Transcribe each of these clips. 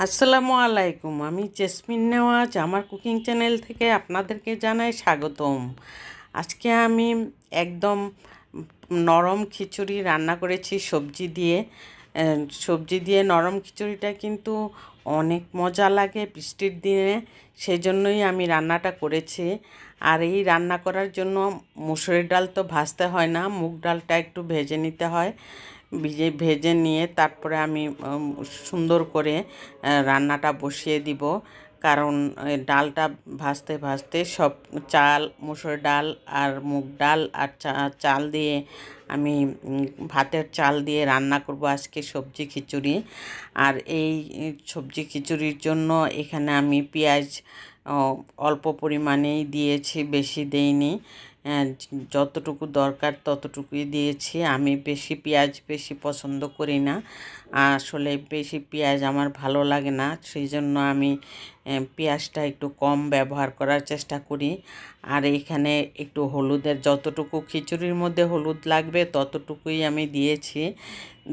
আসসালামু আলাইকুম। আমি জেসমিন নেওয়াজ আমার কুকিং চ্যানেল থেকে আপনাদেরকে জানাই স্বাগতম। আজকে আমি একদম নরম খিচুড়ি রান্না করেছি সবজি দিয়ে নরম খিচুড়িটা কিন্তু অনেক মজা লাগে বৃষ্টির দিনে, সেই জন্যই আমি রান্নাটা করেছি। আর এই রান্না করার জন্য মুসুরির ডাল তো ভাজতে হয় না, মুগ ডালটা একটু ভেজে নিতে হয়। ভেজে নিয়ে তারপরে আমি সুন্দর করে রান্নাটা বসিয়ে দিব, কারণ ডালটা ভাজতে ভাজতে সব চাল, মুসুর ডাল আর মুগ ডাল আর চাল দিয়ে আমি ভাতের চাল দিয়ে রান্না করব আজকে সবজি খিচুড়ি। আর এই সবজি খিচুড়ির জন্য এখানে আমি পেঁয়াজ অল্প পরিমাণেই দিয়েছি, বেশি দেইনি। যতটুকু দরকার ততটুকুই দিয়েছি। আমি বেশি পছন্দ করি না, আসলে বেশি পেঁয়াজ আমার ভালো লাগে না, সেই জন্য আমি পেঁয়াজটা একটু কম ব্যবহার করার চেষ্টা করি। আর এখানে একটু হলুদের, যতটুকু খিচুড়ির মধ্যে হলুদ লাগবে ততটুকুই আমি দিয়েছি।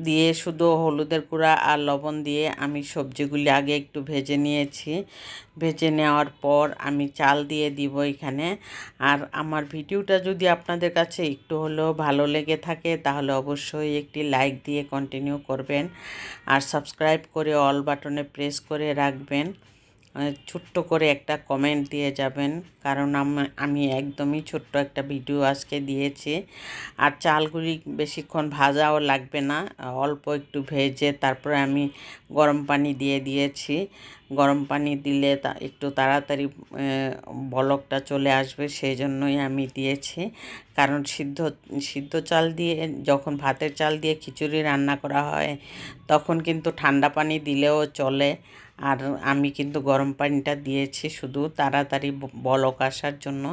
দিয়ে শুধু হলুদের গুঁড়া আর লবণ দিয়ে আমি সবজিগুলি আগে একটু ভেজে নিয়েছি। ভেজে নেওয়ার পর আমি চাল দিয়ে দিব এখানে। আর আমার ভিডিওটা যদি আপনাদের কাছে একটু হলেও ভালো লেগে থাকে তাহলে অবশ্যই একটি লাইক দিয়ে কন্টিনিউ করবেন, আর সাবস্ক্রাইব করে অল বাটনে প্রেস করে রাখবেন। ছোট্ট করে একটা কমেন্ট দিয়ে যাবেন, কারণ আমি একদমই ছোট্ট একটা ভিডিও আজকে দিয়েছি। আর চালগুলি বেশিক্ষণ ভাজাও লাগবে না, অল্প একটু ভেজে তারপরে আমি গরম পানি দিয়ে দিয়েছি। গরম পানি দিলে একটু তাড়াতাড়ি বলকটা চলে আসবে, সেই জন্যই আমি দিয়েছি। কারণ সিদ্ধ চাল দিয়ে, যখন ভাতের চাল দিয়ে খিচুড়ি রান্না করা হয় তখন কিন্তু ঠান্ডা পানি দিলেও চলে। আর আমি কিন্তু গরম পানিটা দিয়েছি শুধু তাড়াতাড়ি বলক আসার জন্য।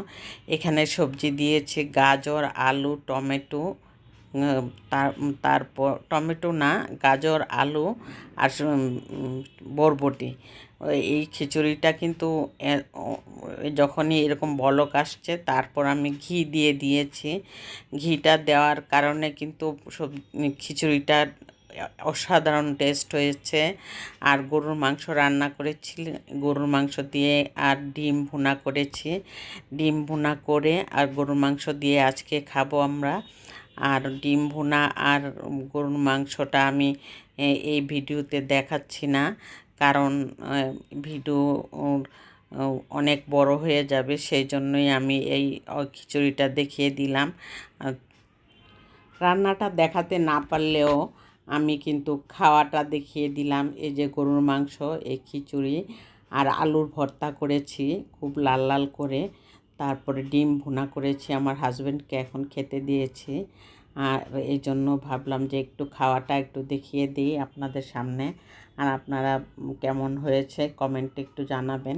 এখানে সবজি দিয়েছি গাজর, আলু, টমেটো, তারপর টমেটো না, গাজর, আলু আর বরবটি। এই খিচুড়িটা কিন্তু যখনই এরকম বলক আসছে তারপর আমি ঘি দিয়ে দিয়েছি। ঘিটা দেওয়ার কারণে কিন্তু খিচুড়িটা অসাধারণ টেস্ট হয়েছে। আর গরুর মাংস রান্না করেছি, গরুর মাংস দিয়ে আর ডিম ভুনা করেছি। ডিম ভুনা করে আর গরুর মাংস দিয়ে আজকে খাবো আমরা। আর ডিম ভুনা আর গরুর মাংসটা আমি এই ভিডিওতে দেখাচ্ছি না, কারণ ভিডিও অনেক বড় হয়ে যাবে, সেই জন্যই আমি এই খিচুড়িটা দেখিয়ে দিলাম। রান্নাটা দেখাতে না পারলেও আমি কিন্তু খাওয়াটা দেখিয়ে দিলাম। এই যে গরুর মাংস, এই খিচুড়ি আর আলুর ভর্তা করেছি খুব লাল লাল করে, তারপরে ডিম ভুনা করেছি, আমার হাজব্যান্ডকে এখন খেতে দিয়েছি। আর এই জন্য ভাবলাম যে একটু খাওয়াটা একটু দেখিয়ে দিই আপনাদের সামনে। আর আপনারা কেমন হয়েছে কমেন্টে একটু জানাবেন।